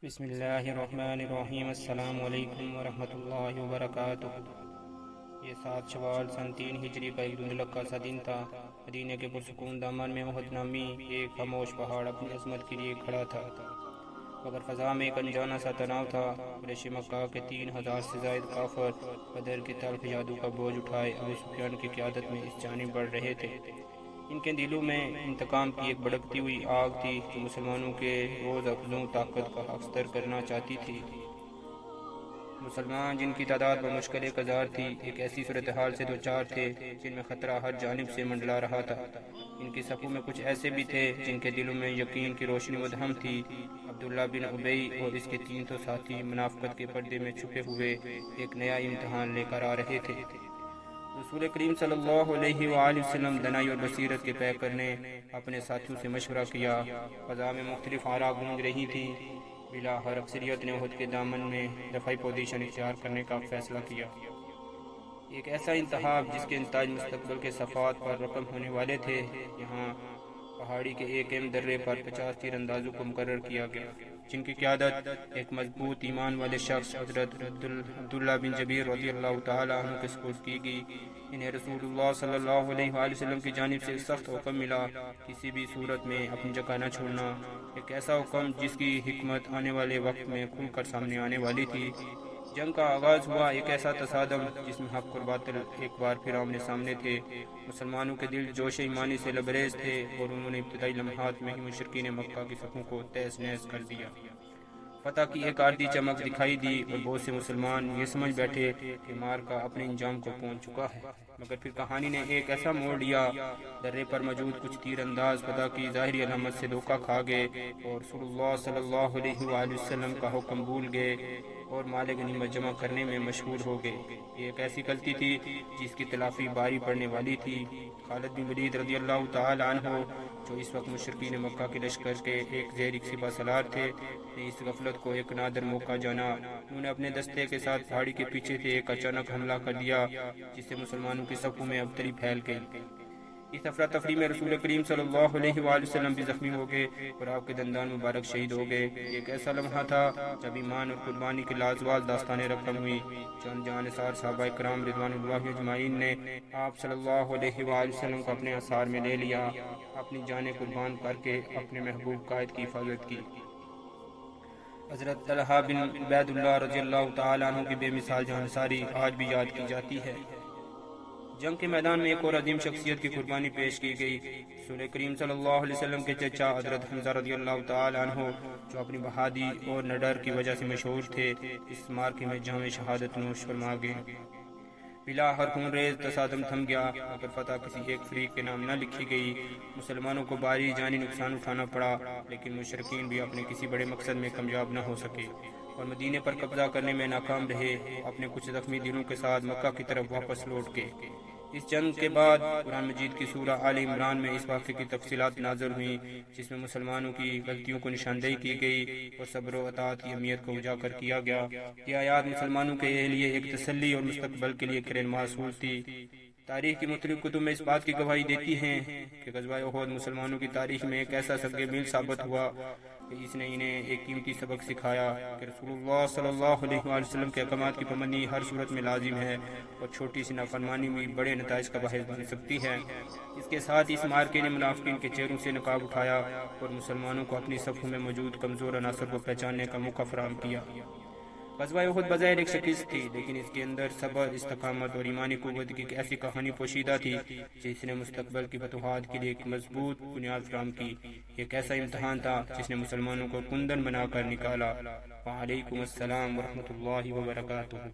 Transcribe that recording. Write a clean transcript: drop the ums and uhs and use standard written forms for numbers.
بسم اللہ الرحمن الرحیم۔ السلام علیکم ورحمۃ اللہ وبرکاتہ۔ یہ 7 شوال سن 3 ہجری کا ایک دھندلک کا سا دن تھا۔ مدینہ کے پرسکون دامن میں احد نامی ایک خاموش پہاڑ اپنی عظمت کے لیے کھڑا تھا، مگر فضا میں ایک انجانا سا تناؤ تھا۔ قریش مکہ کے 3000 سے زائد کافر بدر کے تلخ جادو کا بوجھ اٹھائے ابو سفیان کی قیادت میں اس جانب بڑھ رہے تھے۔ ان کے دلوں میں انتقام کی ایک بھڑکتی ہوئی آگ تھی جو مسلمانوں کے روز افزوں طاقت کا حقدر کرنا چاہتی تھی۔ مسلمان جن کی تعداد بمشکل 1000 تھی، ایک ایسی صورتحال سے دوچار تھے جن میں خطرہ ہر جانب سے منڈلا رہا تھا۔ ان کی صفوں میں کچھ ایسے بھی تھے جن کے دلوں میں یقین کی روشنی مدہم تھی۔ عبداللہ بن ابی اور اس کے 300 ساتھی منافقت کے پردے میں چھپے ہوئے ایک نیا امتحان لے کر آ رہے تھے۔ رسول کریم صلی اللہ علیہ وآلہ وسلم دانائی اور بصیرت کے پیکر نے اپنے ساتھیوں سے مشورہ کیا۔ فضا میں مختلف آراء گونج رہی تھی۔ بلاخر اکثریت نے احد کے دامن میں دفاعی پوزیشن اختیار کرنے کا فیصلہ کیا۔ ایک ایسا انتخاب جس کے نتائج مستقبل کے صفحات پر رقم ہونے والے تھے۔ یہاں پہاڑی کے ایک اہم درے پر 50 تیر اندازوں کو مقرر کیا گیا، جن کی قیادت ایک مضبوط ایمان والے شخص حضرت عبداللہ بن جبیر رضی اللہ تعالیٰ عنہ کے سپرد کی گئی۔ انہیں رسول اللہ صلی اللہ علیہ وآلہ وسلم کی جانب سے سخت حکم ملا، کسی بھی صورت میں اپنی جگہ نہ چھوڑنا۔ ایک ایسا حکم جس کی حکمت آنے والے وقت میں کھل کر سامنے آنے والی تھی۔ جنگ کا آغاز ہوا، ایک ایسا تصادم جس میں حق اور باطل ایک بار پھر آمنے سامنے تھے۔ مسلمانوں کے دل جوش ایمانی سے لبریز تھے اور انہوں نے ابتدائی لمحات میں ہی مشرکین مکہ کی صفوں کو تہس نہس کر دیا۔ فتح کی ایک عارضی چمک دکھائی دی اور بہت سے مسلمان یہ سمجھ بیٹھے کہ مارکا اپنے انجام کو پہنچ چکا ہے، مگر پھر کہانی نے ایک ایسا موڑ لیا۔ درے پر موجود کچھ تیر انداز فتح کی ظاہری علامت سے دھوکہ کھا گئے اور رسول اللہ صلی اللہ علیہ وآلہ وسلم کا حکم بھول گئے اور مال غنیمت جمع کرنے میں مشغول ہو گئے۔ یہ ایک ایسی غلطی تھی جس کی تلافی باری پڑنے والی تھی۔ خالد بن ولید رضی اللہ تعالی عنہ، جو اس وقت مشرکین مکہ کے لشکر کے ایک زیرک سپہ سالار تھے، نے اس غفلت کو ایک نادر موقع جانا۔ انہوں نے اپنے دستے کے ساتھ پہاڑی کے پیچھے سے ایک اچانک حملہ کر دیا جس سے مسلمانوں کی صفوں میں ابتری پھیل گئی۔ اس افراتفری میں رسول کریم صلی اللہ علیہ وآلہ وسلم بھی زخمی ہو گئے اور آپ کے دندان مبارک شہید ہو گئے۔ ایک ایسا لمحہ تھا جب ایمان اور قربانی کی لازوال داستانیں رقم ہوئی۔ چند جانثار صحابہ کرام رضوان اللہ اجمعین نے آپ صلی اللہ علیہ وآلہ وسلم کو اپنے اثار میں لے لیا، اپنی جانیں قربان کر کے اپنے محبوب قائد کی حفاظت کی۔ حضرت طلحہ بن عبید اللہ رضی اللہ تعالیٰ عنہ کی بے مثال جانثاری آج بھی یاد کی جاتی ہے۔ جنگ کے میدان میں ایک اور عظیم شخصیت کی قربانی پیش کی گئی۔ رسول کریم صلی اللہ علیہ وسلم کے چچا حضرت حمزہ رضی اللہ تعالی عنہ، جو اپنی بہادری اور نڈر کی وجہ سے مشہور تھے، اس مارکے میں جام شہادت نوش فرما گئے۔ بلاخر خون ریز تصادم تھم گیا، مگر فتح کسی ایک فریق کے نام نہ لکھی گئی۔ مسلمانوں کو بھاری جانی نقصان اٹھانا پڑا، لیکن مشرکین بھی اپنے کسی بڑے مقصد میں کامیاب نہ ہو سکے اور مدینے پر قبضہ کرنے میں ناکام رہے۔ اپنے کچھ زخمی دلوں کے ساتھ مکہ کی طرف واپس لوٹ گئے۔ اس جنگ کے بعد قرآن مجید کی سورہ آل عمران میں اس واقعے کی تفصیلات نازل ہوئیں، جس میں مسلمانوں کی غلطیوں کو نشاندہی کی گئی اور صبر و اطاعت کی اہمیت کو اجاگر کیا گیا۔ یہ آیات مسلمانوں کے لیے ایک تسلی اور مستقبل کے لیے کرن محصول تھی۔ تاریخ کی مختلف کتب میں اس بات کی گواہی دیتی ہیں کہ غزوہ احد مسلمانوں کی تاریخ میں ایک ایسا سنگ میل ثابت ہوا کہ اس نے انہیں ایک قیمتی سبق سکھایا کہ رسول اللہ صلی اللہ علیہ وآلہ وسلم کے احکامات کی پابندی ہر صورت میں لازم ہے اور چھوٹی سی نافرمانی بھی بڑے نتائج کا باعث بن سکتی ہے۔ اس کے ساتھ اس مارکے نے منافقین کے چہروں سے نقاب اٹھایا اور مسلمانوں کو اپنی صفوں میں موجود کمزور عناصر کو پہچاننے کا موقع فراہم کیا۔ غزوہ احد بظاہر ایک شکست تھی، لیکن اس کے اندر صبر، استقامت اور ایمانی قوت کی ایک ایسی کہانی پوشیدہ تھی جس نے مستقبل کی فتوحات کے لیے ایک مضبوط بنیاد فراہم کی۔ ایک ایسا امتحان تھا جس نے مسلمانوں کو کندن بنا کر نکالا۔ وعلیکم السلام ورحمۃ اللہ وبرکاتہ۔